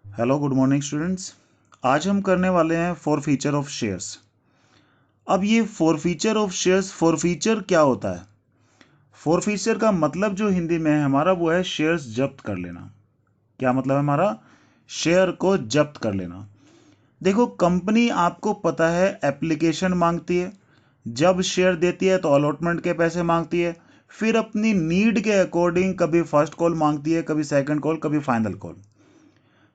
Hello good morning students. आज हम करने वाले हैं फॉरफीचर ऑफ शेयर्स। अब ये फॉरफीचर ऑफ शेयर्स, फॉरफीचर क्या होता है? फॉरफीचर का मतलब जो हिंदी में है हमारा वो है शेयर्स जब्त कर लेना। क्या मतलब है हमारा? शेयर को जब्त कर लेना। देखो, कंपनी आपको पता है एप्लीकेशन मांगती है, जब शेयर देती है तो अलॉटमेंट के पैसे मांगती है, फिर अपनी नीड के अकॉर्डिंग कभी फर्स्ट कॉल मांगती है, कभी सेकंड कॉल, कभी फाइनल कॉल।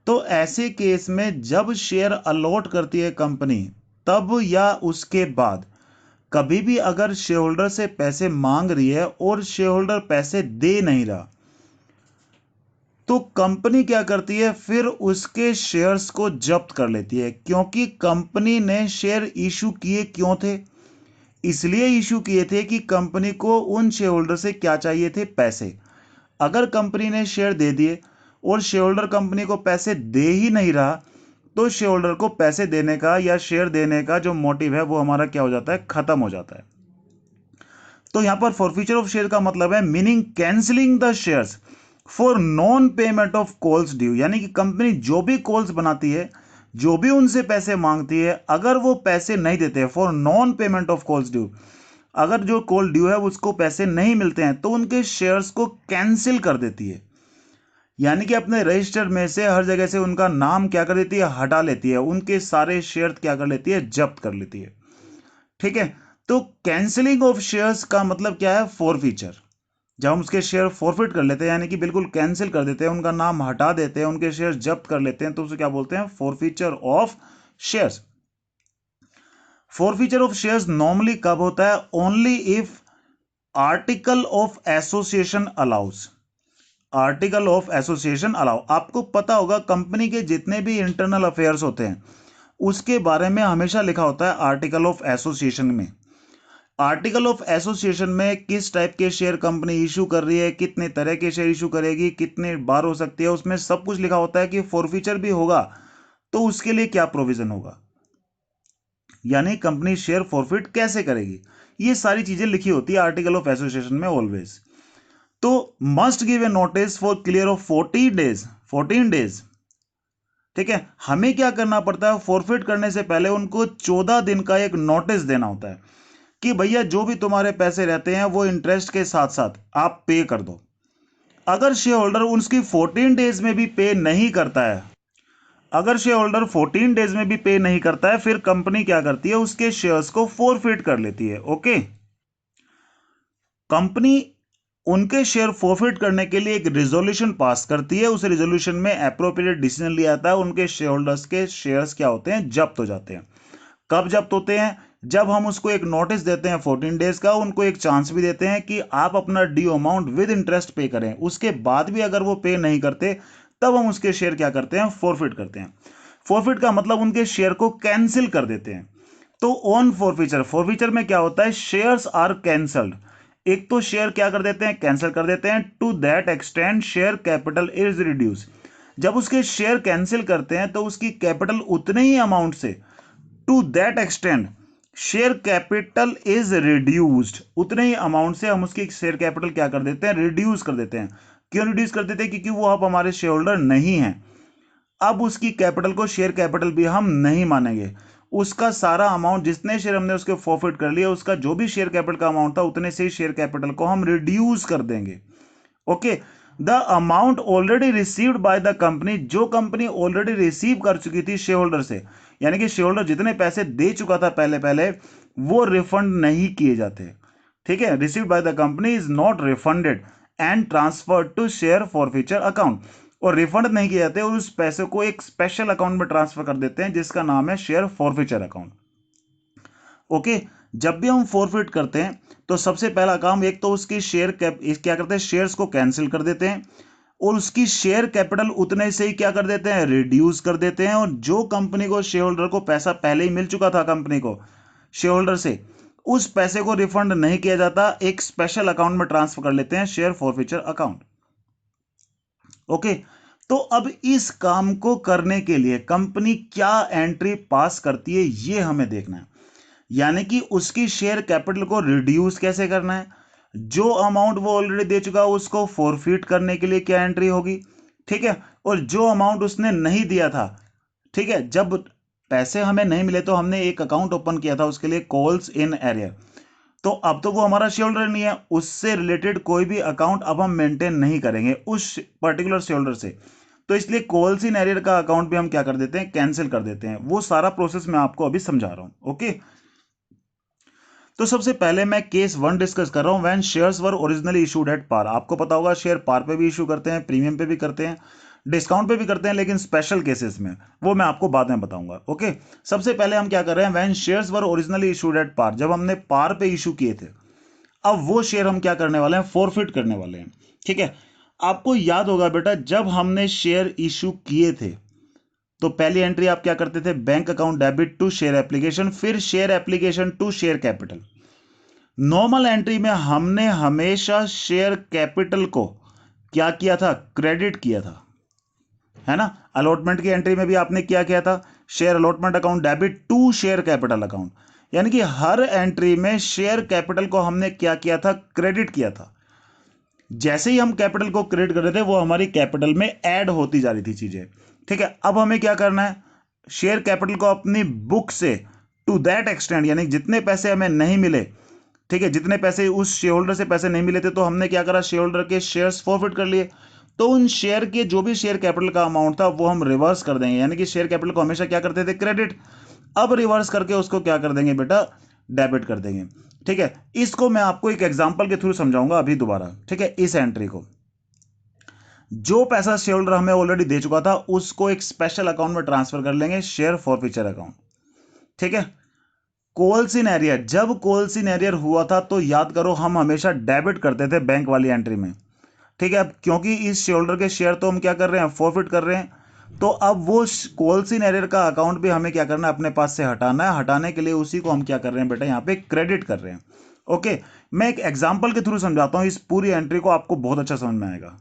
तो ऐसे केस में जब शेयर अलॉट करती है कंपनी, तब या उसके बाद कभी भी अगर शेयर होल्डर से पैसे मांग रही है और शेयर होल्डर पैसे दे नहीं रहा, तो कंपनी क्या करती है, फिर उसके शेयर्स को जब्त कर लेती है। क्योंकि कंपनी ने शेयर इशू किए क्यों थे? इसलिए इशू किए थे कि कंपनी को उन शेयर होल्डर से क्या चाहिए थे? पैसे। अगर कंपनी ने शेयर दे दिए और शेयर होल्डर कंपनी को पैसे दे ही नहीं रहा, तो शेयर होल्डर को पैसे देने का या शेयर देने का जो मोटिव है वो हमारा क्या हो जाता है? खत्म हो जाता है। तो यहां पर फॉरफीचर ऑफ शेयर का मतलब है meaning cancelling the shares for non payment of calls due. यानी कि कंपनी जो भी कॉल्स बनाती है, जो भी उनसे पैसे मांगती है, अगर वो पैसे नहीं देते, for non payment of calls due, अगर जो कॉल ड्यू है उसको पैसे नहीं मिलते हैं, तो उनके शेयर्स को कैंसिल कर देती है। यानी कि अपने रजिस्टर में से हर जगह से उनका नाम क्या कर देती है? हटा लेती है। उनके सारे शेयर क्या कर लेती है? जब्त कर लेती है। ठीक है। तो कैंसिलिंग ऑफ शेयर्स का मतलब क्या है? फॉरफीचर। जब हम उसके शेयर फॉरफिट कर लेते हैं, यानी कि बिल्कुल कैंसिल कर देते हैं, उनका नाम हटा देते हैं, उनके शेयर जब्त कर लेते हैं, तो उसे क्या बोलते हैं? Forfeiture of shares. Forfeiture of shares normally कब होता है? Only if article of association allows. Article of association allow. आपको पता होगा कंपनी के जितने भी इंटरनल अफेयर्स होते हैं उसके बारे में हमेशा लिखा होता है आर्टिकल ऑफ एसोसिएशन में। आर्टिकल ऑफ एसोसिएशन में किस टाइप के शेयर कंपनी इशू कर रही है, कितने तरह के शेयर इशू करेगी, कितने बार हो सकती है, उसमें सब कुछ लिखा होता है कि फॉरफीचर भी होगा तो उसके लिए क्या प्रोविजन होगा, यानी कंपनी शेयर फॉरफिट कैसे करेगी। ये सारी चीजें लिखी होती है आर्टिकल ऑफ एसोसिएशन में ऑलवेज। तो must give a notice for clear of 14 days. 14 days. ठीक है। हमें क्या करना पड़ता है? फॉरफिट करने से पहले उनको 14 दिन का एक नोटिस देना होता है कि भैया जो भी तुम्हारे पैसे रहते हैं वो इंटरेस्ट के साथ साथ आप पे कर दो। अगर शेयर होल्डर उसकी 14 डेज में भी पे नहीं करता है, अगर शेयर होल्डर 14 डेज में भी पे नहीं करता है, फिर कंपनी क्या करती है? उसके शेयर्स को फॉरफिट कर लेती है। ओके। कंपनी उनके शेयर फॉरफिट करने के लिए एक रिजोल्यूशन पास करती है। उस रिजोल्यूशन में अप्रोप्रिएट डिसीजन लिया जाता है, उनके शेयर होल्डर्स के शेयर्स क्या होते हैं? जब्त हो जाते हैं। कब जब्त होते हैं? जब हम उसको एक नोटिस देते हैं 14 डेज का, उनको एक चांस भी देते हैं कि आप अपना ड्यू अमाउंट विद इंटरेस्ट पे करें। उसके बाद भी अगर वो पे नहीं करते, तब हम उसके शेयर क्या करते हैं? फॉरफिट करते हैं। फॉरफिट का मतलब उनके शेयर को कैंसिल कर देते हैं। तो ऑन फॉरफीचर, फॉरफीचर में क्या होता है? Shares are cancelled. एक तो शेयर क्या कर देते हैं? कैंसिल कर देते हैं। To that extent share capital is reduce. जब उसके शेयर कैंसिल करते हैं तो उसकी कैपिटल उतने ही अमाउंट से, to that extent share capital is reduced, उतने ही अमाउंट से हम उसकी शेयर कैपिटल क्या कर देते हैं? रिड्यूस कर देते हैं। क्यों रिड्यूस कर देते हैं? क्योंकि वो अब हमारे शेयर होल्डर नहीं है। अब उसकी कैपिटल को शेयर कैपिटल भी हम नहीं मानेंगे। उसका सारा अमाउंट, जितने शेयर हमने उसके फॉरफिट कर लिया, उसका जो भी शेयर कैपिटल का अमाउंट था उतने से ही शेयर कैपिटल को हम रिड्यूस कर देंगे। Okay. The amount already received by the company, जो कंपनी ऑलरेडी रिसीव कर चुकी थी शेयर होल्डर से, यानी कि शेयर होल्डर जितने पैसे दे चुका था पहले पहले, वो रिफंड नहीं किए जाते। ठीक है। Received by the company is not refunded and transferred to share forfeiture account. और रिफंड नहीं किए जाते और उस पैसे को एक स्पेशल अकाउंट में ट्रांसफर कर देते हैं जिसका नाम है शेयर फॉरफीचर अकाउंट। ओके। जब भी हम फॉरफिट करते हैं तो सबसे पहला काम, एक तो उसकी शेयर कैप क्या करते हैं? शेयर्स को कैंसिल कर देते हैं और उसकी शेयर कैपिटल उतने से ही क्या कर देते हैं? रिड्यूस कर देते हैं। और जो कंपनी को शेयर होल्डर को पैसा पहले ही मिल चुका था कंपनी को शेयर होल्डर से, उस पैसे को रिफंड नहीं किया जाता, एक स्पेशल अकाउंट में ट्रांसफर कर लेते हैं, शेयर फॉरफीचर अकाउंट। ओके। तो अब इस काम को करने के लिए कंपनी क्या एंट्री पास करती है, ये हमें देखना है। यानी कि उसकी शेयर कैपिटल को रिड्यूस कैसे करना है, जो अमाउंट वो ऑलरेडी दे चुका है उसको फॉरफिट करने के लिए क्या एंट्री होगी, ठीक है, और जो अमाउंट उसने नहीं दिया था, ठीक है, जब पैसे हमें नहीं मिले तो हमने एक अकाउंट ओपन किया था उसके लिए, कॉल्स इन एरियर। तो अब तो वो हमारा शेयर होल्डर नहीं है, उससे रिलेटेड कोई भी अकाउंट अब हम मेंटेन नहीं करेंगे उस पर्टिकुलर शेयर होल्डर से। तो इसलिए कॉल्स इन एरियर का अकाउंट भी हम क्या कर देते हैं, कैंसिल कर देते हैं। वो सारा प्रोसेस मैं आपको अभी समझा रहा हूं। ओके, तो सबसे पहले मैं केस 1 डिस्कस कर रहा हूं, when shares were originally issued at par. आपको पता होगा शेयर पार पे भी इशू करते हैं, प्रीमियम पे भी करते हैं, डिस्काउंट पे भी करते हैं, लेकिन स्पेशल केसेस में, वो मैं आपको बाद में बताऊंगा। ओके, सबसे पहले हम क्या कर रहे हैं, when shares were originally issued at par, जब हमने पार पे इशू किए थे, अब वो शेयर हम क्या करने वाले हैं, फॉरफिट करने वाले हैं। ठीक है, आपको याद होगा बेटा, जब हमने शेयर इशू किए थे तो पहली एंट्री आप क्या करते थे, bank account debit to share application, फिर share application to share capital. Normal entry में हमने हमेशा शेयर कैपिटल को क्या किया था, क्रेडिट किया था, है ना। अलॉटमेंट की एंट्री में भी आपने क्या किया था, share allotment account debit to share capital account, यानी कि हर एंट्री में शेयर कैपिटल को हमने क्या किया था, क्रेडिट किया था। जैसे ही हम कैपिटल को क्रेडिट कर रहे थे वो हमारी कैपिटल में ऐड होती जा रही थी चीजें। ठीक है, अब हमें क्या करना है, शेयर कैपिटल को अपनी बुक से टू दैट एक्सटेंड, यानी जितने पैसे हमें नहीं मिले, ठीक है, जितने पैसे उस शेयर होल्डर से पैसे नहीं मिले थे, तो हमने क्या करा, शेयर होल्डर के शेयर्स फॉरफिट कर लिए। तो उन शेयर के जो भी शेयर कैपिटल का अमाउंट था वो हम रिवर्स कर देंगे, यानी कि शेयर कैपिटल को हमेशा क्या करते थे, क्रेडिट, अब रिवर्स करके उसको क्या कर देंगे बेटा, डेबिट कर देंगे। ठीक है, इसको मैं आपको एक एग्जांपल के थ्रू समझाऊंगा अभी दोबारा। ठीक है, इस एंट्री को, जो पैसा शेयर होल्डर हमें ऑलरेडी दे चुका था उसको एक स्पेशल अकाउंट में ट्रांसफर कर लेंगे, शेयर फॉरफिचर अकाउंट। ठीक है, कॉल्स इन एरियर, जब कॉल्स इन एरियर हुआ था तो याद करो हम हमेशा डेबिट करते थे बैंक वाली एंट्री में। ठीक है, अब क्योंकि इस शेयर होल्डर के शेयर तो हम क्या कर रहे हैं, फॉरफिट कर रहे हैं, तो अब वो कॉल्स इन एरियर का अकाउंट भी हमें क्या करना है, अपने पास से हटाना है। हटाने के लिए उसी को हम क्या कर रहे हैं बेटा, यहाँ पे क्रेडिट कर रहे हैं। ओके, मैं एक एग्जांपल के थ्रू समझाता हूं, इस पूरी एंट्री को आपको बहुत अच्छा समझ में आएगा।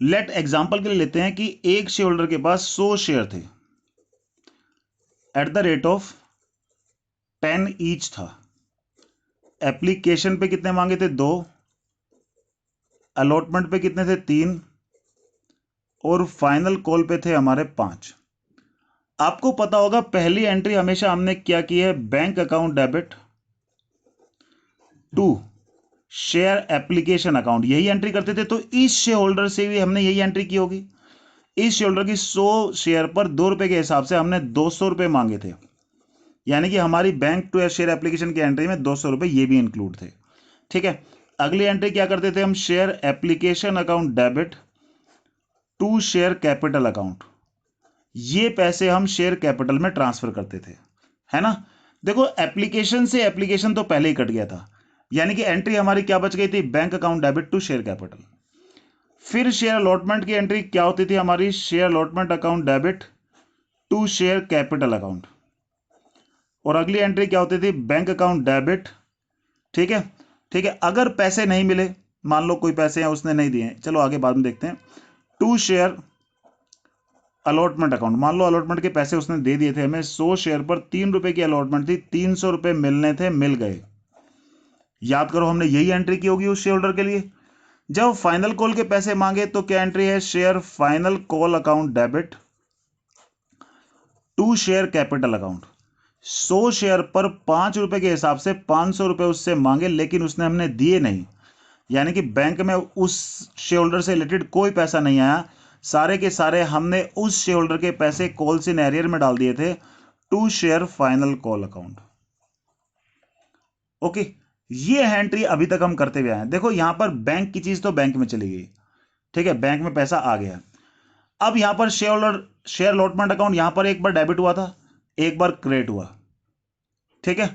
लेट एग्जांपल के लिए लेते हैं कि एक शेयर होल्डर के पास 100 शेयर थे, at the rate of 10 each था। एप्लीकेशन पे कितने मांगे थे, 2, अलॉटमेंट पे कितने थे, 3, और फाइनल कॉल पे थे हमारे 5। आपको पता होगा पहली एंट्री हमेशा हमने क्या की है, bank account debit to share application account, यही एंट्री करते थे। तो इस शेयर होल्डर से भी हमने यही एंट्री की होगी। इस शेयर होल्डर की 100 शेयर पर 2 रुपए के हिसाब से हमने 200 रुपए मांगे थे, यानी कि हमारी बैंक टू शेयर एप्लीकेशन की एंट्री में 200 रुपए ये भी इंक्लूड थे। ठीक है, अगली एंट्री क्या करते थे हम, share application account debit to share capital account, ये पैसे हम शेयर कैपिटल में ट्रांसफर करते थे, है ना। देखो एप्लीकेशन से एप्लीकेशन तो पहले ही कट गया था, यानी कि एंट्री हमारी क्या बच गई थी, bank account debit to share capital. फिर शेयर अलॉटमेंट की एंट्री क्या होती थी हमारी, share allotment account debit to share capital account, और अगली एंट्री क्या होती थी, बैंक अकाउंट डेबिट। ठीक है, ठीक है, अगर पैसे नहीं मिले, मान लो कोई पैसे हैं उसने नहीं दिए, चलो आगे बाद में देखते हैं, टू शेयर अलॉटमेंट अकाउंट, मान लो अलॉटमेंट के पैसे उसने दे दिए थे हमें, 100 शेयर पर 3 रुपए की अलॉटमेंट थी, 300 रुपए मिलने थे, मिल गए। याद करो हमने यही एंट्री की होगी उस शेयर होल्डर के लिए। जब फाइनल कॉल के पैसे मांगे तो क्या एंट्री है, share final call account debit to share capital account. 100 share पर 5 रुपए के हिसाब से 500 रुपए उससे मांगे, लेकिन उसने हमने दिए नहीं, यानी कि बैंक में उस शेयर होल्डर से रिलेटेड कोई पैसा नहीं आया, सारे के सारे हमने उस शेयर होल्डर के पैसे कॉल्स इन एरियर में डाल दिए थे to share final call account. Okay, ये एंट्री अभी तक हम करते हुए आए हैं। देखो यहां पर बैंक की चीज तो बैंक में चली गई, ठीक है, बैंक में पैसा आ गया। अब यहां पर share holder share allotment account यहां पर एक बार डेबिट हुआ था, एक बार क्रेडिट हुआ। ठीक है,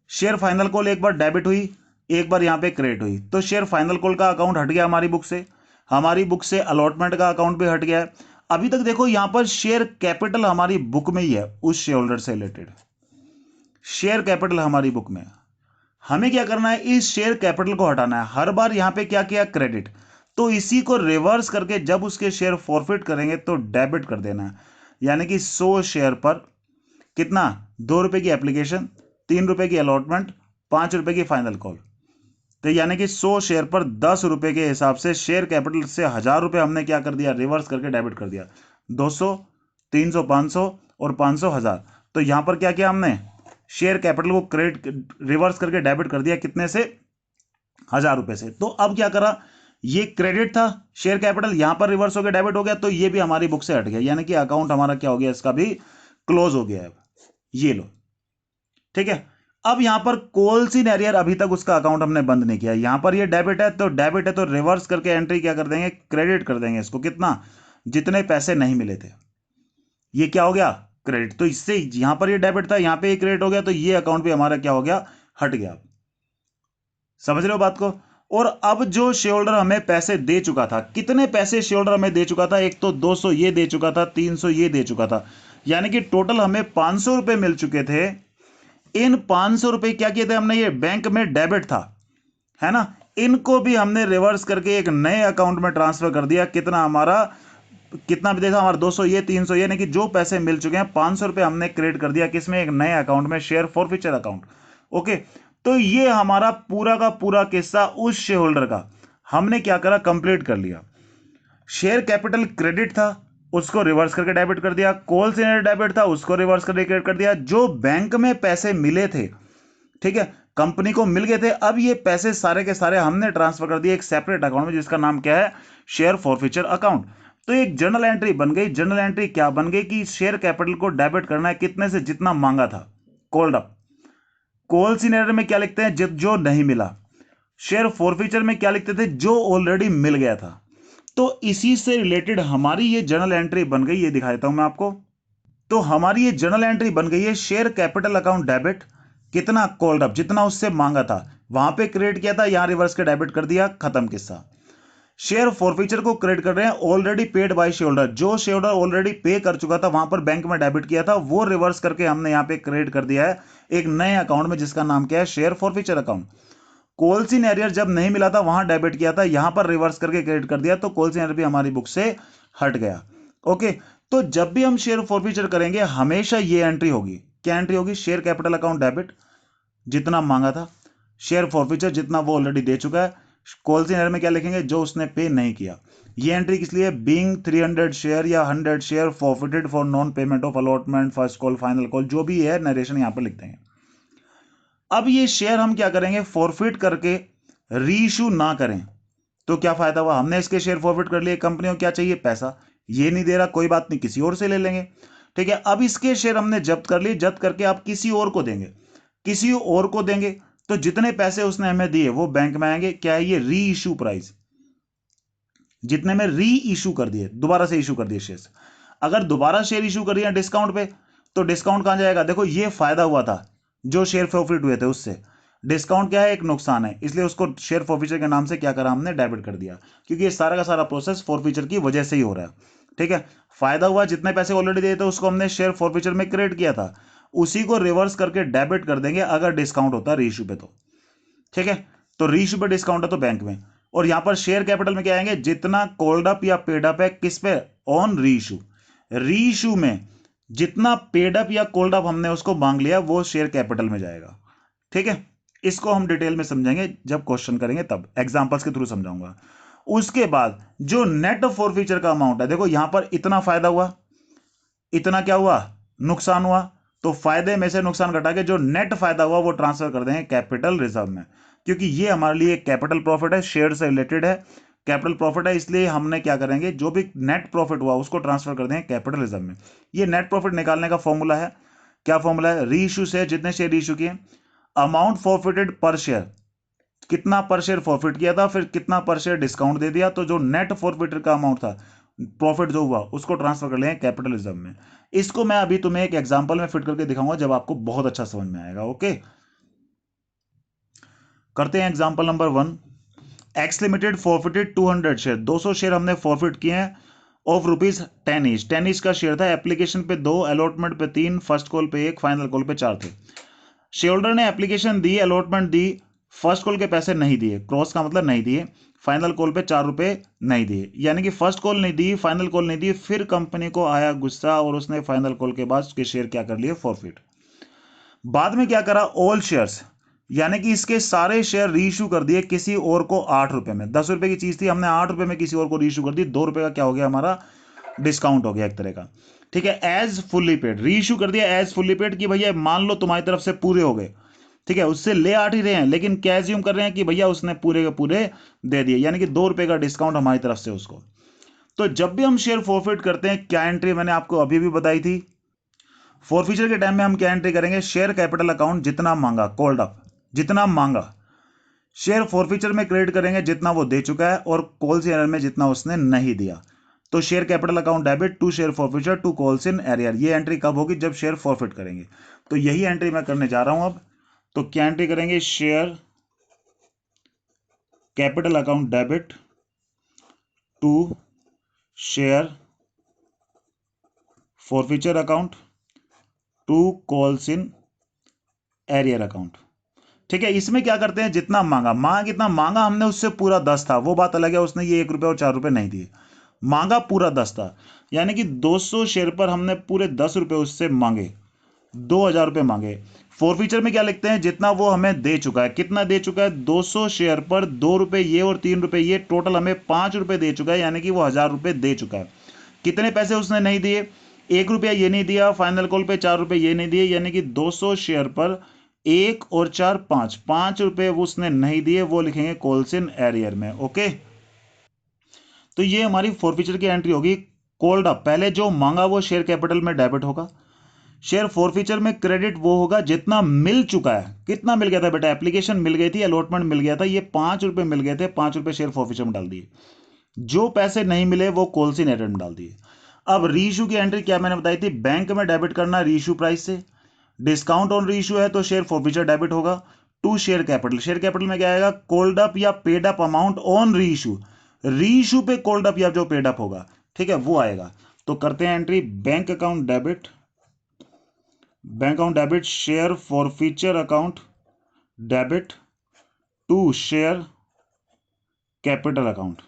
शेयर फाइनल कॉल एक बार डेबिट हुई, एक बार यहां पे क्रेडिट हुई, तो शेयर फाइनल कॉल का अकाउंट हट गया हमारी बुक से, हमारी बुक से अलॉटमेंट का अकाउंट भी हट गया है। अभी तक देखो यहां पर शेयर कैपिटल हमारी बुक में ही है, उस शेयर होल्डर से रिलेटेड शेयर कैपिटल हमारी बुक में है। हमें क्या करना है, इस शेयर कैपिटल को हटाना है। हर बार यहां पे क्या किया, क्रेडिट, तो इसी को रिवर्स करके जब उसके शेयर फॉरफिट करेंगे तो डेबिट कर देना है, यानी कि 100 शेयर पर कितना, 2 रुपए की एप्लीकेशन, 3 रुपए की अलॉटमेंट, 5 रुपए की फाइनल कॉल। तो यानी कि 100 शेयर पर 10 रुपए के हिसाब से शेयर कैपिटल से 1000 रुपए हमने क्या कर दिया, रिवर्स करके डेबिट कर दिया। 200, 300, 500 और 500 1000। तो यहां पर क्या किया हमने, शेयर कैपिटल को क्रेडिट रिवर्स करके डेबिट कर दिया, कितने से, 1000 रुपए से। तो अब क्या करा, ये क्रेडिट था शेयर कैपिटल, यहां पर रिवर्स हो गया, डेबिट हो गया, तो ये भी हमारी बुक से हट गया, यानी कि अकाउंट हमारा क्या हो गया, इसका भी क्लोज हो गया है। ये लो, ठीक है। अब यहां पर कोलसी नैरियर अभी तक उसका अकाउंट हमने बंद नहीं किया, यहां पर ये डेबिट है, तो डेबिट है तो रिवर्स करके एंट्री क्या कर देंगे, क्रेडिट कर देंगे इसको, कितना, जितने पैसे नहीं मिले थे, ये क्या हो गया, क्रेडिट। तो इससे यहां पर ये डेबिट था, यहां पे ये क्रेडिट हो गया, तो ये अकाउंट भी हमारा क्या हो गया, हट गया। समझ रहे हो बात को। और अब जो शेयर होल्डर हमें पैसे दे चुका था, कितने पैसे शेयर होल्डर हमें दे चुका था, एक तो 200 ये दे चुका था, 300 ये दे चुका था, यानी कि टोटल हमें 500 रुपए मिल चुके थे। इन 500 रुपए क्या किए थे हमने, ये बैंक में डेबिट था, है ना, इनको भी हमने रिवर्स करके एक नए अकाउंट में ट्रांसफर कर दिया। कितना हमारा, कितना भी देखा हमारा, 200 ये 300 ये, यानी कि जो पैसे मिल चुके हैं 500 रुपए हमने क्रेडिट कर दिया, किसमें, एक नए अकाउंट में, शेयर फॉरफीचर अकाउंट। ओके, तो ये हमारा पूरा का पूरा किस्सा उस शेयर होल्डर का हमने क्या करा, कंप्लीट कर लिया। शेयर कैपिटल क्रेडिट था, उसको रिवर्स करके डेबिट कर दिया। कॉल सेंटर डेबिट था, उसको रिवर्स करके क्रेडिट कर दिया। जो बैंक में पैसे मिले थे, ठीक है, कंपनी को मिल गए थे, अब ये पैसे सारे के सारे हमने ट्रांसफर कर दिए एक सेपरेट अकाउंट में, जिसका नाम क्या है, शेयर फॉरफीचर अकाउंट। तो एक जर्नल एंट्री बन गई। जर्नल एंट्री क्या बन गई कि शेयर कैपिटल को डेबिट करना है, कितने से, जितना मांगा था, कॉल्ड अप। कॉल सिनेरियो में क्या लिखते हैं, जो नहीं मिला। शेयर फॉरफीचर में क्या लिखते थे, जो ऑलरेडी मिल गया था। तो इसी से रिलेटेड हमारी ये जर्नल एंट्री बन गई, ये दिखा देता हूं मैं आपको। तो हमारी ये जर्नल एंट्री बन गई है, शेयर कैपिटल अकाउंट डेबिट, कितना, कॉल्ड अप, जितना उससे मांगा था वहां पे क्रेडिट किया था, यहां रिवर्स के डेबिट कर दिया, खत्म किस्सा। शेयर फॉरफीचर को क्रेडिट कर रहे हैं, already paid by share holder, जो शेयर होल्डर ऑलरेडी पे कर चुका था, वहां पर बैंक में डेबिट किया था, वो रिवर्स करके हमने यहां पे क्रेडिट कर दिया है एक नए अकाउंट में, जिसका नाम क्या है, शेयर फॉरफीचर अकाउंट। कोलसी नैरियर जब नहीं मिला था, वहां डेबिट किया था, यहां पर रिवर्स करके क्रेडिट कर दिया, तो कोलसी नैरियर भी हमारी बुक से हट गया। ओके, तो जब भी हम शेयर फॉरफीचर करेंगे, हमेशा ये एंट्री होगी, क्या एंट्री होगी, शेयर कैपिटल अकाउंट डेबिट, जितना मांगा था, शेयर फॉरफीचर, जितना वो ऑलरेडी दे चुका है। कॉलसी नैरियर में क्या लिखेंगे, जो उसने पे नहीं किया। ये एंट्री किस लिए, बीइंग 300 शेयर या 100 share forfeited for non payment of allotment, first call, final call, जो भी है नरेशन यहां पर लिखते हैं। अब ये शेयर हम क्या करेंगे, फॉरफिट करके रीइश्यू ना करें, तो क्या फायदा हुआ, हमने इसके शेयर फॉरफिट कर लिए, कंपनी को क्या चाहिए, पैसा, ये नहीं दे रहा, कोई बात नहीं, किसी और से ले लेंगे, ठीक है। अब इसके शेयर हमने जब्त कर लिए, जब्त करके आप किसी और को देंगे, किसी और को देंगे, तो जितने पैसे उसने हमें दिए वो बैंक में आएंगे, क्या है, ये री इश्यू प्राइस, जितने में री इश्यू कर दिए, दोबारा से इश्यू कर दिए शेयर। अगर दोबारा शेयर इश्यू करिए डिस्काउंट पे, तो डिस्काउंट कहां जाएगा, देखो ये फायदा हुआ था जो शेयर फॉरफिट हुए थे उससे, डिस्काउंट क्या है, एक नुकसान है, इसलिए उसको शेयर फॉरफीचर के नाम से क्या करा, हमने डेबिट कर दिया, क्योंकि ये सारा का सारा प्रोसेस फॉरफीचर की वजह से ही हो रहा है, ठीक है। फायदा हुआ, जितने पैसे ऑलरेडी दिए थे उसको हमने शेयर फॉरफीचर में क्रेडिट किया था, उसी को रिवर्स करके डेबिट कर देंगे अगर डिस्काउंट होता है रीइश्यू पे, तो ठीक है। तो रीइश्यू पे डिस्काउंट है तो बैंक में, और यहां पर शेयर कैपिटल में क्या आएंगे, जितना कॉल्ड अप या पेड अप है, किस पे, ऑन रीइश्यू। रीइश्यू में जितना पेड अप या कॉल्ड अप हमने उसको मांग लिया, वो शेयर कैपिटल में जाएगा, ठीक है। इसको हम डिटेल में समझेंगे जब क्वेश्चन करेंगे, तब एग्जांपल्स के थ्रू समझाऊंगा। उसके बाद जो नेट फॉरफीचर का अमाउंट है, देखो यहां पर इतना फायदा हुआ, इतना क्या हुआ, नुकसान हुआ, तो फायदे में से नुकसान घटा के जो नेट फायदा हुआ वो ट्रांसफर कर देंगे कैपिटल रिजर्व में, क्योंकि ये हमारे लिए कैपिटल प्रॉफिट है, शेयर से रिलेटेड है, कैपिटल प्रॉफिट है, इसलिए हमने क्या करेंगे, जो भी नेट प्रॉफिट हुआ उसको ट्रांसफर कर देंगे कैपिटल रिजर्व में। ये नेट प्रॉफिट निकालने का फॉर्मूला है, क्या फॉर्मूला है, री इश्यू से जितने शेयर इश्यू किए, अमाउंट फॉरफिटेड पर शेयर, कितना पर शेयर फॉरफिट किया था, फिर कितना पर शेयर डिस्काउंट दे दिया, तो जो नेट फॉरफिटेड का अमाउंट था, प्रॉफिट जो हुआ, उसको ट्रांसफर कर लेंगे कैपिटल रिजर्व में। इसको मैं अभी तुम्हें एक एग्जांपल में फिट करके दिखाऊंगा, जब आपको बहुत अच्छा समझ में आएगा। ओके, करते हैं example number 1। X limited forfeited 200 share, 200 share हमने फॉरफिट किए हैं ऑफ ₹10 ईच। 10 ईच का शेयर था, एप्लीकेशन पे 2, अलॉटमेंट पे 3, फर्स्ट कॉल पे 1, फाइनल कॉल पे 4 थे। शेयर होल्डर ने एप्लीकेशन दी, अलॉटमेंट दी, फर्स्ट कॉल के पैसे नहीं दिए, क्रॉस का मतलब नहीं दिए, फाइनल कॉल पे 4 रुपए नहीं दिए, यानी कि फर्स्ट कॉल नहीं दी, फाइनल कॉल नहीं दी, फिर कंपनी को आया गुस्सा और उसने फाइनल कॉल के बाद उसके शेयर क्या कर लिए, फॉरफिट। बाद में क्या करा, ऑल शेयर्स, यानी कि इसके सारे शेयर रीइश्यू कर दिए किसी और को 8 रुपए में। 10 रुपए की चीज थी, हमने 8 रुपए में किसी और को रीइश्यू कर दी, 2 रुपए का क्या हो गया हमारा, डिस्काउंट हो गया एक तरह का। ठीक है, एज फुल्ली पेड रीइश्यू कर दिया एज फुल्ली पेड कि भैया मान लो तुम्हारी तरफ से पूरे हो गए, ठीक है, उससे ले 8 ही रहे हैं लेकिन क्या एज्यूम कर रहे हैं कि भैया उसने पूरे के पूरे दे दिए, यानी कि 2 रुपए का डिस्काउंट हमारी तरफ से उसको। तो जब भी हम शेयर फॉरफिट करते हैं, क्या एंट्री मैंने आपको अभी भी बताई थी, फॉरफीचर के टाइम में हम क्या एंट्री करेंगे, शेयर कैपिटल अकाउंट जितना मांगा, कॉल्ड अप जितना मांगा, शेयर फॉरफीचर में क्रेडिट करेंगे जितना वो दे चुका है, और कॉल्स इन एरियर में जितना उसने नहीं दिया। तो share capital account debit to share forfeiture to calls in arrear, ये एंट्री कब होगी, जब शेयर फॉरफिट करेंगे। तो यही एंट्री मैं करने जा रहा हूं अब। तो क्या एंट्री करेंगे, share capital account debit to share forfeiture account to calls in arrear account. ठीक है, इसमें क्या करते हैं, जितना मांगा कितना मांगा हमने, उससे पूरा 10 था, वो बात अलग है, उसने ये 1 रुपये और 4 रुपये नहीं दिए, मांगा पूरा 10 था, यानी कि 200 शेयर पर हमने पूरे 10 रुपये उससे मांगे, 2000 रुपये मांगे। फॉरफीचर में क्या लिखते हैं, जितना वो हमें दे चुका है, कितना दे चुका है, 200 शेयर पर 2 रुपये ये और 3 रुपये ये, टोटल हमें 5 रुपये दे चुका है, यानी कि वो 1000 रुपये दे चुका है। कितने पैसे उसने नहीं दिए, 1 रुपया ये नहीं दिया, फाइनल कॉल पे 4 रुपये ये नहीं दिए, यानी कि 200 शेयर पर 1 और 4 5, 5 रुपये वो उसने नहीं दिए, वो लिखेंगे कॉल्स इन एरियर में। ओके, तो ये हमारी फॉरफीचर की एंट्री होगी। कॉल्ड अप, पहले जो मांगा वो शेयर कैपिटल में डेबिट होगा, शेयर फॉरफीचर में क्रेडिट वो होगा जितना मिल चुका है। कितना मिल गया था बेटा, एप्लीकेशन मिल गई थी, अलॉटमेंट मिल गया था, ये 5 रुपये मिल गए थे, 5 रुपये शेयर फॉरफीचर में डाल दिए, जो पैसे नहीं मिले वो कॉल्स इन एरियर में डाल दिए। अब रीइश्यू की एंट्री क्या मैंने बताई थी, बैंक में डेबिट करना रीइश्यू प्राइस से, डिस्काउंट ऑन रीइश्यू है तो शेयर फॉरफीचर डेबिट होगा to share capital. Share capital में क्या आएगा, कॉल्ड अप या paid up amount on reissue, reissue पे कॉल्ड अप या जो पेड अप होगा, ठीक है, वो आएगा। तो करते हैं entry, bank account debit share forfeiture account debit to share capital account,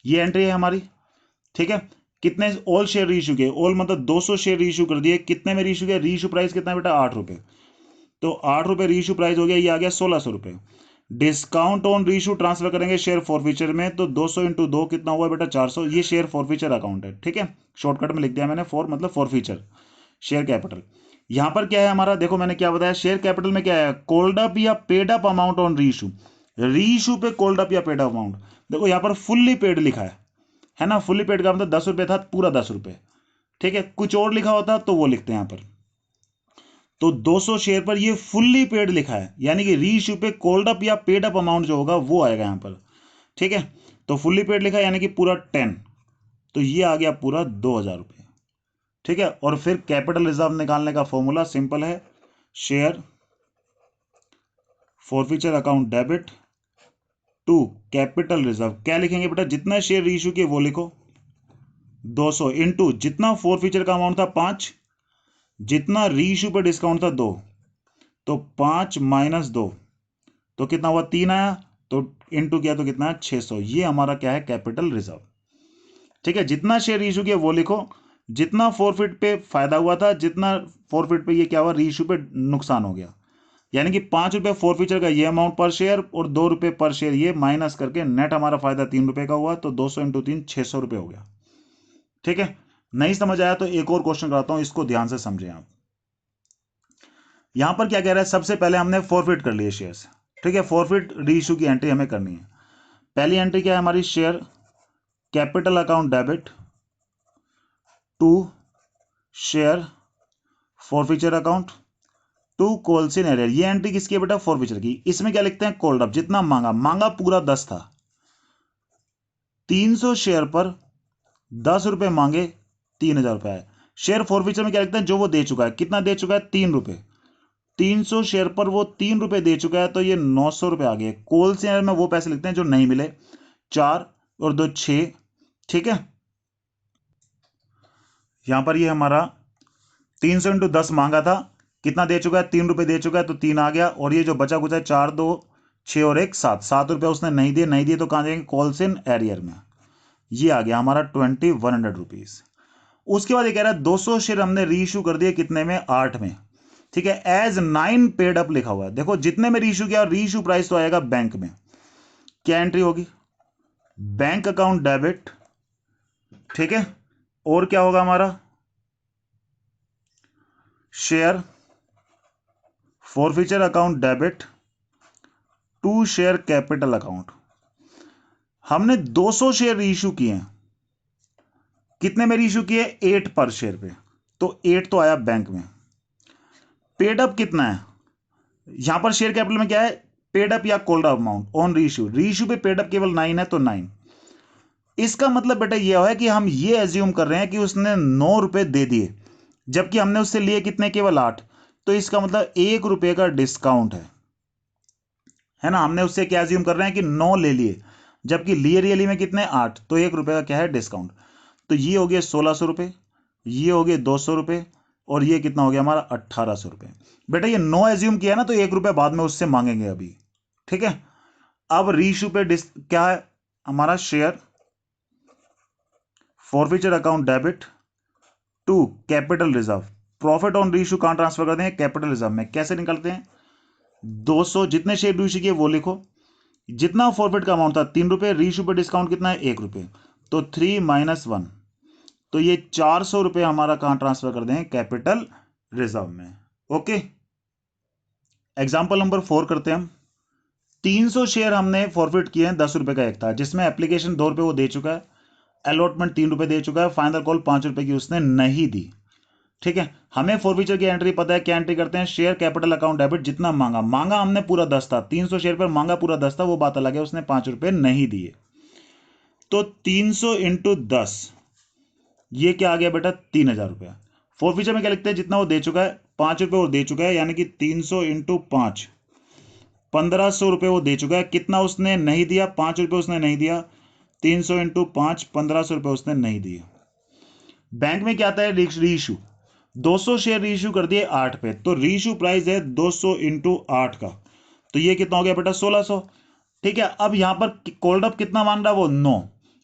ये एंट्री है हमारी। ठीक है, कितने ऑल शेयर रीइश्यू किए, ऑल मतलब 200 शेयर रीइश्यू कर दिए, कितने में रीइश्यू किया, रीइश्यू प्राइस कितना है बेटा, 8 रुपये, तो 8 रुपये रीइश्यू प्राइस हो गया, ये आ गया 1600 रुपये। डिस्काउंट ऑन रीइश्यू ट्रांसफर करेंगे शेयर फॉरफीचर में, तो 200 इंटू 2 कितना हुआ बेटा, 400, ये शेयर फॉरफीचर अकाउंट है। ठीक है, शॉर्टकट में लिख दिया मैंने, फॉर मतलब फॉरफीचर, शेयर कैपिटल। यहां पर क्या है हमारा, देखो मैंने क्या बताया, शेयर कैपिटल में क्या है, कोल्ड अप या paid up amount on reissue, reissue पे कोल्ड अप या पेड अप अमाउंट। देखो यहां पर फुल्ली पेड लिखा है ना, फुल्ली पेड का मतलब 10 रुपये था, पूरा 10 रुपये। ठीक है, कुछ और लिखा होता तो वो लिखते हैं यहां पर। तो 200 शेयर पर ये फुल्ली पेड लिखा है, यानी कि रीइश्यू पे कोल्ड अप या पेड अप अमाउंट जो होगा वो आएगा यहां पर। ठीक है, तो फुल्ली पेड लिखा है यानी कि पूरा 10, तो ये आ गया पूरा 2000 रुपये। ठीक है, और फिर कैपिटल रिजर्व निकालने का फॉर्मूला सिंपल है, share forfeiture account debit to capital reserve, क्या लिखेंगे बेटा, जितना शेयर रीइश्यू किए वो लिखो, 200 इंटू जितना फॉरफीचर का अमाउंट था 5, जितना रीइश्यू पर डिस्काउंट था 2, तो 5 माइनस 2, तो कितना हुआ, 3 आया, तो इंटू किया तो कितना है, 600, ये हमारा क्या है, कैपिटल रिजर्व। ठीक है, जितना शेयर इशू किया वो लिखो, जितना फॉरफिट पे फायदा हुआ था, जितना फॉरफिट पे ये क्या हुआ, रीइश्यू पे नुकसान हो गया, यानी कि 5 रुपये फॉरफीचर का ये अमाउंट पर शेयर और 2 रुपये पर शेयर ये माइनस करके नेट हमारा फायदा 3 रुपये का हुआ, तो 200 इंटू 3 600 रुपये हो गया। ठीक है, नहीं समझ आया तो एक और क्वेश्चन कराता हूं, इसको ध्यान से समझें आप। यहां पर क्या कह रहा है, सबसे पहले हमने फॉरफिट कर लिए शेयर्स। ठीक है, फॉरफिट रीइश्यू की एंट्री हमें करनी है। पहली एंट्री क्या है हमारी, share capital account debit to share forfeiture account to calls in arrear, ये एंट्री किसकी है बेटा, फॉरफीचर की। इसमें क्या लिखते हैं, कॉल्ड अप, जितना मांगा पूरा 10 था, 300 शेयर पर 10 रुपए मांगे, 3000 रुपए आए। शेयर फॉरफीचर में क्या लिखते हैं, जो वो दे चुका है, कितना दे चुका है, 3 रुपए, 300 शेयर पर वो 3 रुपए दे चुका है, तो ये 900 रुपए आ गए। कॉल्स इन एरियर में वो पैसे लिखते हैं जो नहीं मिले, 4 और 2 6। ठीक है, यहां पर ये हमारा 300 इंटू 10 मांगा था, कितना दे चुका है, 3 रुपए दे चुका है, तो 3 आ गया, और ये जो बचा कुछ है 4 2 6 और 1 7, 7 रुपए उसने नहीं दिए तो कहां जाएंगे, कॉल्स इन एरियर में, ये आ गया हमारा 2100 रुपीज। उसके बाद ये कह रहा है 200 शेयर हमने रीइश्यू कर दिए, कितने में, 8 में, ठीक है, एज 9 पेड अप लिखा हुआ है। देखो जितने में रीइश्यू किया, रीइश्यू प्राइस तो आएगा बैंक में, क्या एंट्री होगी, बैंक अकाउंट डेबिट, ठीक है, और क्या होगा हमारा, share forfeiture account debit to share capital account. हमने 200 शेयर रीइश्यू किए हैं, कितने में रीइश्यू किए, 8 पर शेयर पे, तो 8 तो आया बैंक में। पेड अप कितना है, यहां पर शेयर कैपिटल में क्या है, पेड अप या called up amount on reissue, reissue पे पेड अप केवल 9 है, तो 9। इसका मतलब बेटा यह है कि हम ये एज्यूम कर रहे हैं कि उसने 9 रुपए दे दिए, जबकि हमने उससे लिए कितने, केवल 8, तो इसका मतलब 1 रुपए का डिस्काउंट है ना। हमने उससे क्या एज्यूम कर रहे हैं कि 9 ले लिए, जबकि लिए रियली में कितने, 8, तो 1 रुपए का क्या है, डिस्काउंट। तो ये हो गया 1600 रुपए, ये हो गए 200 रुपए, और ये कितना हो गया हमारा 1800 रुपए। बेटा ये 9 एज्यूम किया ना, तो 1 रुपया बाद में उससे मांगेंगे अभी, ठीक है। अब रीइश्यू पे क्या है हमारा, share forfeiture account debit to capital reserve. Profit on reissue कहां ट्रांसफर करते हैं, कैपिटल रिजर्व में। कैसे निकलते हैं, 200 जितने शेयर रीइश्यू किए वो लिखो, जितना फॉरफिट का अमाउंट था 3 रुपए, रीइश्यू पे डिस्काउंट कितना है, 1 रुपए, तो 3 - 1, तो ये 400 रुपए हमारा कहां ट्रांसफर कर दें, कैपिटल रिजर्व में। ओके, एग्जाम्पल नंबर 4 करते हैं हम। 300 शेयर हमने फॉरफिट किए हैं, 10 रुपए का एक था, जिसमें एप्लीकेशन 2 रुपए वो दे चुका है, अलॉटमेंट 3 रुपए दे चुका है, फाइनल कॉल 5 रुपए की उसने नहीं दी, ठीक है। हमें फॉरफीचर की एंट्री पता है, क्या एंट्री करते हैं, शेयर कैपिटल अकाउंट डेबिट, जितना मांगा हमने पूरा 10 था, 300 शेयर पर मांगा पूरा 10 था, वो बात अलग है, उसने 5 रुपए नहीं दिए, तो 300 इंटू 10, ये क्या आ गया बेटा, 3000 रुपया। फॉरफीचर में क्या लिखते हैं, जितना वो दे चुका है, 5 रुपए वो दे चुका है, यानी कि 300 इंटू 5, 1500 रुपए वो दे चुका है। कितना उसने नहीं दिया, 5 रुपए उसने नहीं दिया, 300 इंटू 5, 1500 रुपए उसने नहीं दिए। बैंक में क्या आता है, रीइश्यू, 200 शेयर रीइश्यू कर दिए 8 पे, तो रीइश्यू प्राइस है 200 इंटू 8 का, तो ये कितना हो गया बेटा, 1600, ठीक है। अब यहां पर कॉल्ड अप कितना मान रहा है, वो 9।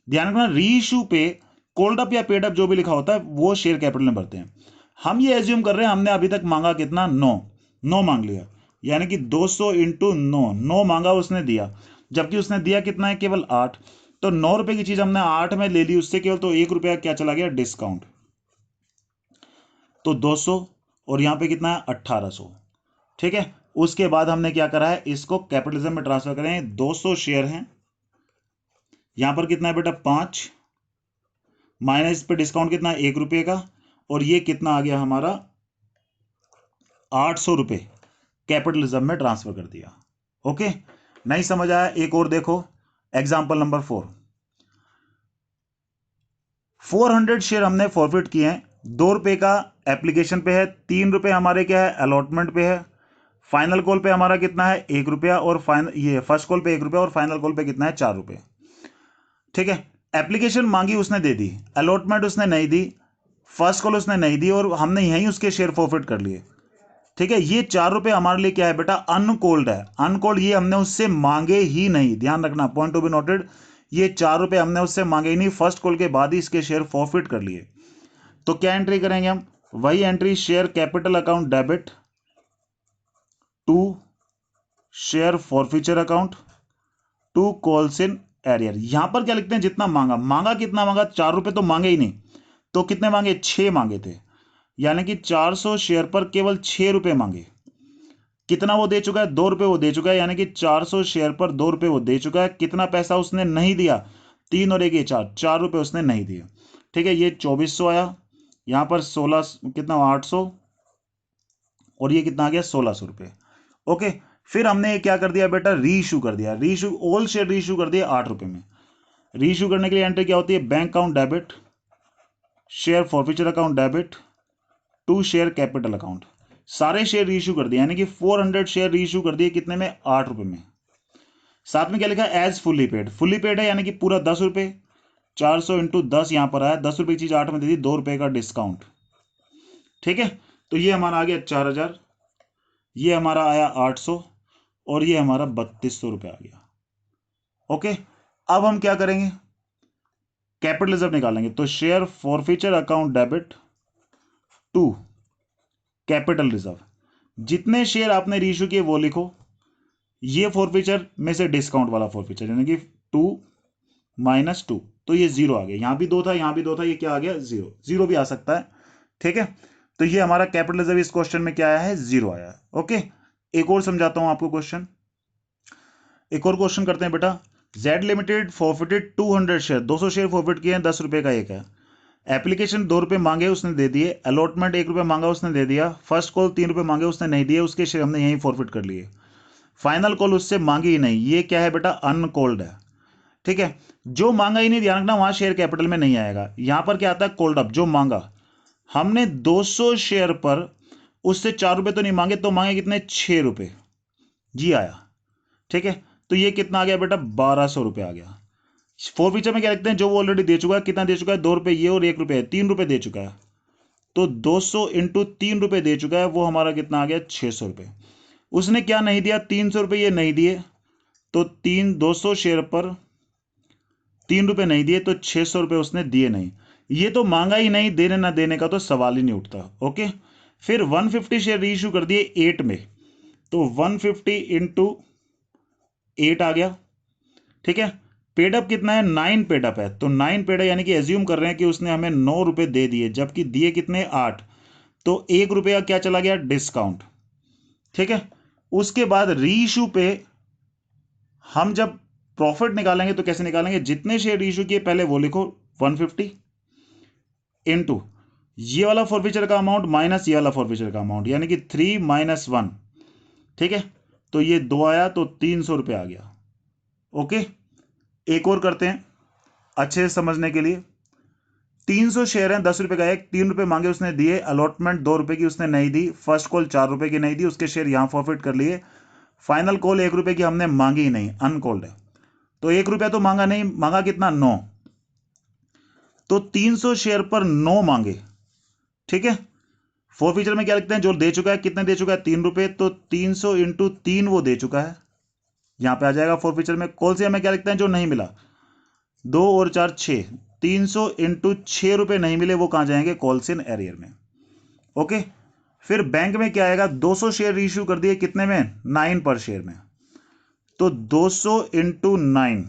ध्यान रखना, रीइश्यू पे कॉल्ड अप या पेड अप जो भी लिखा होता है वो शेयर कैपिटल में भरते हैं। हम ये एज्यूम कर रहे हैं, हमने अभी तक मांगा कितना, 9 मांग लिया, यानी कि 200 इंटू 9 मांगा उसने दिया, जबकि उसने दिया कितना है, केवल 8, तो 9 रुपए की चीज हमने 8 में ले ली उससे केवल, तो 1 रुपया क्या चला गया, डिस्काउंट, तो 200, और यहां पे कितना है, 1800, ठीक है। उसके बाद हमने क्या करा है, इसको कैपिटलिज्म में ट्रांसफर करें, 200 शेयर हैं, यहां पर कितना है बेटा, 5, माइनस पे डिस्काउंट कितना है, 1 रुपये का, और ये कितना आ गया हमारा, 800 रुपए कैपिटलिज्म में ट्रांसफर कर दिया। ओके, नहीं समझ आया, एक और देखो, एग्जाम्पल नंबर 4। 400 शेयर हमने फॉरफिट किए हैं, 2 रुपए का एप्लीकेशन पे है, 3 रुपए हमारे क्या है, अलॉटमेंट पे है, फाइनल कॉल पे हमारा कितना है, 1 रुपया, और फाइनल ये फर्स्ट कॉल पे 1 रुपया, और फाइनल कॉल पे कितना है, 4 रुपए, ठीक है। एप्लीकेशन मांगी उसने दे दी, अलॉटमेंट उसने नहीं दी, फर्स्ट कॉल उसने नहीं दी, और हमने यहीं उसके शेयर फॉरफिट कर लिए, ठीक है। ये 4 रुपए हमारे लिए क्या है बेटा, अनकॉल्ड है। अनकॉल्ड, ये हमने उससे मांगे ही नहीं, ध्यान रखना, पॉइंट टू बी नोटेड, ये 4 रुपए हमने उससे मांगे ही नहीं, फर्स्ट कॉल के बाद ही इसके शेयर फॉरफिट कर लिए। तो क्या एंट्री करेंगे हम, वही entry, share capital account debit to share forfeiture account to calls in arrear. यहां पर क्या लिखते हैं, जितना मांगा कितना मांगा, 4 रुपए तो मांगे ही नहीं, तो कितने मांगे, 6 मांगे थे, यानी कि 400 शेयर पर केवल 6 रुपए मांगे। कितना वो दे चुका है, 2 रुपए वो दे चुका है, यानी कि 400 शेयर पर 2 रुपए वो दे चुका है। कितना पैसा उसने नहीं दिया, 3 और 1 ये 4 रुपए उसने नहीं दिए, ठीक है। ये 2400 आया, यहां पर 16 कितना, 800, और ये कितना आ गया, 1600 रुपए। ओके, फिर हमने ये क्या कर दिया बेटा, रीइश्यू कर दिया, रीइश्यू ऑल शेयर रीइश्यू कर दिया 8 रुपए में। रीइश्यू करने के लिए एंट्री क्या होती है, bank account debit share forfeiture account debit to share capital account. सारे शेयर रीइश्यू कर दिए, यानी कि 400 शेयर रीइश्यू कर दिए, कितने में, 8 रुपए में। साथ में क्या लिखा है, as fully paid, fully paid है यानी कि पूरा 10 रुपए, 400 इंटू 10 यहां पर आया, 10 रुपए की चीज 8 में दे दी, 2 रुपए का डिस्काउंट, ठीक है। तो ये हमारा आ गया 4000, ये हमारा आया 800, और ये हमारा 3200 रुपए आ गया। ओके, अब हम क्या करेंगे, कैपिटल रिजर्व निकालेंगे, तो share forfeiture account debit to capital reserve. जितने शेयर आपने रीइश्यू किए वो लिखो, ये फॉरफीचर में से डिस्काउंट वाला फॉरफीचर यानी कि 2 - 2, तो ये 0 आ गया। यहां भी 2 था, यहां भी 2 था, ये क्या आ गया 0, 0 भी आ सकता है। ठीक है, तो ये हमारा कैपिटल रिजर्व इस क्वेश्चन में क्या आया है 0 आया। ओके, एक और समझाता हूं आपको क्वेश्चन, एक और क्वेश्चन करते हैं बेटा। Z limited forfeited 200 share, 200 share forfeit किए हैं, 10 रुपए का एक है। एप्लीकेशन 2 रुपए मांगे उसने दे दिए, अलॉटमेंट 1 रुपए मांगा उसने दे दिया, फर्स्ट कॉल 3 रुपए मांगे उसने नहीं दिए, उसके शेयर हमने यहीं फॉरफिट कर लिए। फाइनल कॉल उससे मांगी ही नहीं, ये क्या है बेटा अनकॉल्ड है। ठीक है, जो मांगा ही नहीं, ध्यान रखना वहां शेयर कैपिटल में नहीं आएगा। यहां पर क्या आता है कॉल्ड अप, जो मांगा। हमने 200 शेयर पर उससे 4 रुपए तो नहीं मांगे, तो मांगे कितने 6 रुपए, जी आया। ठीक है, तो ये कितना आ गया बेटा 1200 रुपए आ गया। फोर फीचर में क्या लिखते हैं, जो वो ऑलरेडी दे चुका है, कितना दे चुका है 2 रुपए ये और 1 रुपए 3 रुपए दे चुका है, तो 200 इंटू 3 रुपए दे चुका है, वो हमारा कितना आ गया 600 रुपए। उसने क्या नहीं दिया 300 रुपए ये नहीं दिए, तो 200 शेयर पर 3 रुपए नहीं दिए, तो 600 रुपए उसने दिए नहीं। ये तो मांगा ही नहीं, देने ना देने का तो सवाल ही नहीं उठता। ओके, फिर 150 शेयर रीइश्यू कर दिए 8 में, तो 150 इंटू 8 आ गया। ठीक है, पेडअप कितना है 9 पेडअप है, तो 9 पेडअप यानी कि एज्यूम कर रहे हैं कि उसने हमें 9 रुपए दे दिए, जबकि दिए कितने 8, तो 1 रुपया क्या चला गया डिस्काउंट। ठीक है, उसके बाद रीइश्यू पे हम जब प्रॉफिट निकालेंगे तो कैसे निकालेंगे, जितने शेयर रीइश्यू किए पहले वो लिखो 150 इंटू ये वाला फॉरफीचर का अमाउंट माइनस ये वाला फॉरफीचर का अमाउंट, यानी कि 3 - 1। ठीक है, तो ये 2 आया, तो 300 रुपये आ गया। ओके, एक और करते हैं अच्छे से समझने के लिए। 300 शेयर हैं, 10 रुपए का एक, 3 रुपए मांगे उसने दिए, अलॉटमेंट 2 रुपए की उसने नहीं दी, फर्स्ट कॉल 4 रुपए की नहीं दी, उसके शेयर यहां फॉरफिट कर लिए, फाइनल कॉल 1 रुपए की हमने मांगी ही नहीं, अनकॉल्ड है, तो 1 रुपया तो मांगा नहीं, मांगा कितना 9, तो 300 शेयर पर 9 मांगे। ठीक है, फोर फीचर में क्या लिखते हैं, जो दे चुका है कितने दे चुका है 3 रुपए, तो 300 इंटू 3 वो दे चुका है, यहां पे आ जाएगा फोर फीचर में। कॉल से हमें क्या लिखते हैं, जो नहीं मिला 2 और 4 6, 300 इंटू 6 रुपए नहीं मिले, वो कहां जाएंगे कॉल्स इन एरियर में। ओके, फिर बैंक में क्या आएगा, 200 शेयर इश्यू कर दिए कितने में 9 पर शेयर में, तो 200 इंटू 9।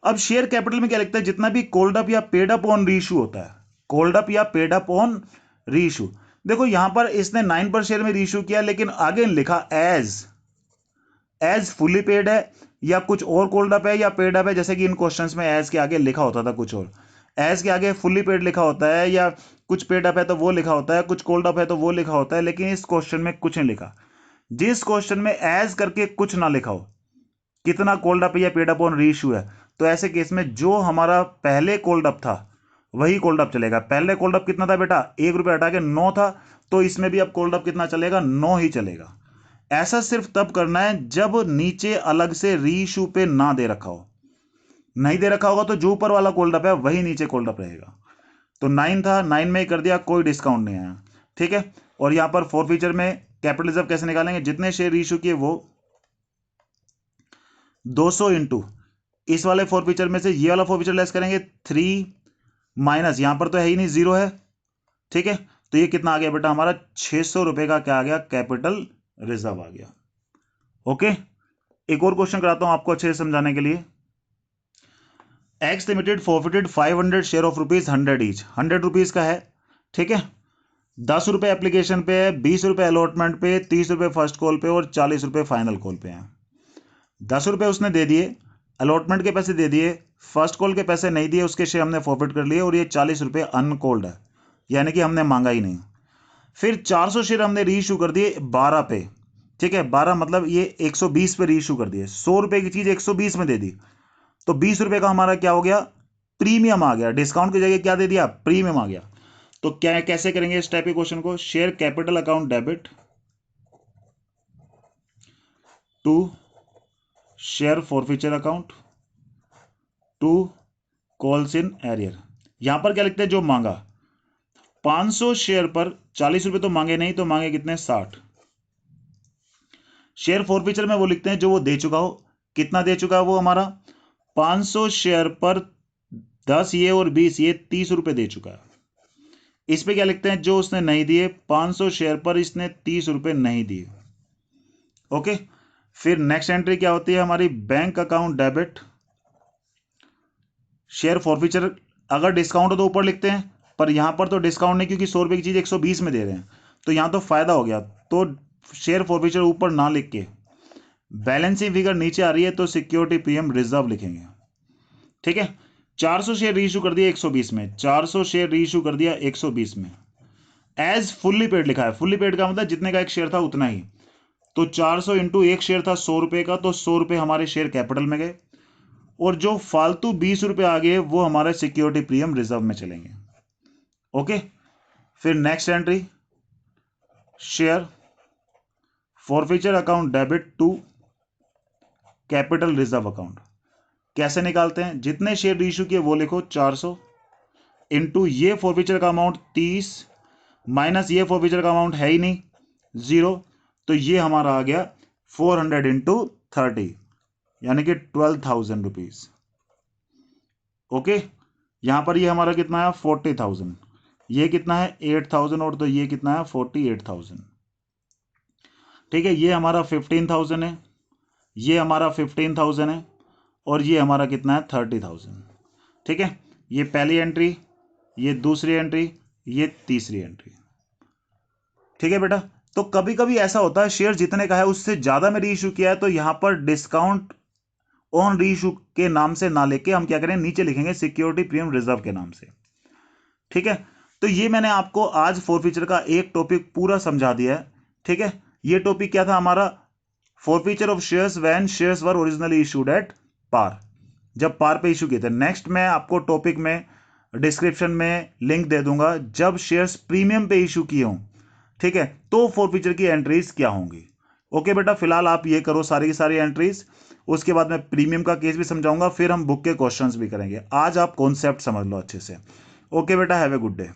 अब शेयर कैपिटल में क्या लिखता है, जितना भी कोल्ड अप या पेड अप ऑन रीइश्यू होता है, कोल्ड अप या पेड अप ऑन रीइश्यू। देखो यहां पर इसने 9 पर शेयर में रीइश्यू किया, लेकिन आगे लिखा एज फुली पेड है, या कुछ और कोल्ड अप है या पेड अप है, जैसे कि इन क्वेश्चंस में एज के आगे लिखा होता था कुछ और, एज के आगे फुली पेड लिखा होता है, या कुछ पेड अप है तो वो लिखा होता है, कुछ कोल्ड अप है तो वो लिखा होता है, लेकिन इस क्वेश्चन में कुछ नहीं लिखा। जिस क्वेश्चन में एज करके कुछ ना लिखा हो, कितना कोल्ड अप या पेड अप ऑन रीइश्यू है, तो ऐसे केस में जो हमारा पहले कोल्ड अप था वही कोल्ड अप चलेगा। पहले कोल्ड अप कितना था बेटा 1 रुपया हटा के 9 था, तो इसमें भी अब कोल्ड अप कितना चलेगा 9 ही चलेगा। ऐसा सिर्फ तब करना है जब नीचे अलग से रीइश्यू पे ना दे रखा हो, नहीं दे रखा होगा तो जो ऊपर वाला कोल्ड अप है वही नीचे कोल्ड अप रहेगा। तो 9 था, 9 में ही कर दिया, कोई डिस्काउंट नहीं आया। ठीक है, और यहां पर फोर फीचर में कैपिटल रिजर्व कैसे निकालेंगे, जितने शेयर इश्यू किए वो 200 इंटू इस वाले फोर फीचर में से ये वाला फोर फीचर लेस करेंगे 3 माइनस, यहां पर तो है ही नहीं 0 है। ठीक है, तो ये कितना आ गया बेटा हमारा 600 रुपए का क्या आ गया कैपिटल रिजर्व आ गया। ओके, एक और क्वेश्चन कराता हूं आपको अच्छे से समझाने के लिए। X limited forfeited 500 share of ₹100 each, 100 rupees का है। ठीक है, 10 रुपए एप्लीकेशन पे है, 20 रुपए अलॉटमेंट पे, 30 रुपए फर्स्ट कॉल पे और 40 रुपए फाइनल कॉल पे हैं। 10 रुपए उसने दे दिए, अलॉटमेंट के पैसे दे दिए, फर्स्ट कॉल के पैसे नहीं दिए, उसके शेयर हमने फॉरफिट कर लिए, और ये 40 रुपए अनकॉल्ड है, यानी कि हमने मांगा ही नहीं। फिर 400 शेयर हमने रीइश्यू कर दिए 12 पे। ठीक है, 12 मतलब ये 120 पे रीइश्यू कर दिए, 100 रुपए की चीज 120 में दे दी, तो 20 रुपए का हमारा क्या हो गया प्रीमियम आ गया, डिस्काउंट की जगह क्या दे दिया प्रीमियम आ गया। तो क्या कैसे करेंगे इस टाइप के क्वेश्चन को, share capital account debit to share forfeiture account to calls in arrear. यहां पर क्या लिखते हैं, जो मांगा 500 शेयर पर 40 रुपए तो मांगे नहीं, तो मांगे कितने 60। शेयर फॉरफीचर में वो लिखते हैं जो वो दे चुका हो, कितना दे चुका है वो हमारा 500 शेयर पर 10 ये और 20 ये 30 रुपए दे चुका है। इस पे क्या लिखते हैं, जो उसने नहीं दिए, 500 शेयर पर इसने 30 रुपए नहीं दिए। ओके, फिर नेक्स्ट एंट्री क्या होती है हमारी, bank account debit share forfeiture. अगर डिस्काउंट हो तो ऊपर लिखते हैं, पर यहां पर तो डिस्काउंट नहीं, क्योंकि 100 रुपए की चीज 120 में दे रहे हैं, तो यहां तो फायदा हो गया, तो शेयर फॉरफीचर ऊपर ना लिख के बैलेंसिंग फिगर नीचे आ रही है तो सिक्योरिटी प्रीमियम रिजर्व लिखेंगे। ठीक है, 400 शेयर रीइश्यू कर दिया 120 में, 400 शेयर रीइश्यू कर दिया 120 में, एज फुल्ली पेड लिखा है। फुल्ली पेड का मतलब जितने का एक शेयर था उतना ही, तो 400 इंटू एक शेयर था 100 रुपए का, तो 100 रुपए हमारे शेयर कैपिटल में गए, और जो फालतू 20 रुपए आ गए वो हमारे सिक्योरिटी प्रीमियम रिजर्व में चलेंगे। ओके, फिर next entry, share forfeiture account debit to capital reserve account. कैसे निकालते हैं, जितने शेयर इशू किए वो लिखो 400 इंटू ये फॉरफीचर का अमाउंट 30 माइनस ये फॉरफीचर का अमाउंट है ही नहीं 0, तो ये हमारा आ गया 400 इंटू 30, यानी कि 12,000 रुपीज। ओके, यहां पर ये हमारा कितना है 40,000, ये कितना है 8,000, और तो ये कितना है 48,000। ठीक है, ये हमारा 15,000 है, ये हमारा 15,000 है, और ये हमारा कितना है 30,000। ठीक है, ये पहली एंट्री, ये दूसरी एंट्री, ये तीसरी एंट्री। ठीक है बेटा, तो कभी कभी ऐसा होता है शेयर जितने का है उससे ज्यादा में री इशू किया है, तो यहां पर डिस्काउंट ऑन री इशू के नाम से ना लेके हम क्या करें, नीचे लिखेंगे सिक्योरिटी प्रीमियम रिजर्व के नाम से। ठीक है, तो ये मैंने आपको आज फॉरफीचर का एक टॉपिक पूरा समझा दिया है। ठीक है, ये टॉपिक क्या था हमारा, forfeiture of shares when shares were originally issued at par, जब पार पे इशू किए थे। नेक्स्ट मैं आपको टॉपिक में डिस्क्रिप्शन में लिंक दे दूंगा, जब शेयर्स प्रीमियम पे इशू किए हों, ठीक है, तो फॉरफीचर की एंट्रीज क्या होंगी। ओके बेटा, फिलहाल आप ये करो सारी की सारी एंट्रीज, उसके बाद मैं प्रीमियम का केस भी समझाऊंगा, फिर हम बुक के क्वेश्चंस भी करेंगे। आज आप कॉन्सेप्ट समझ लो अच्छे से। ओके बेटा, हैव ए गुड डे।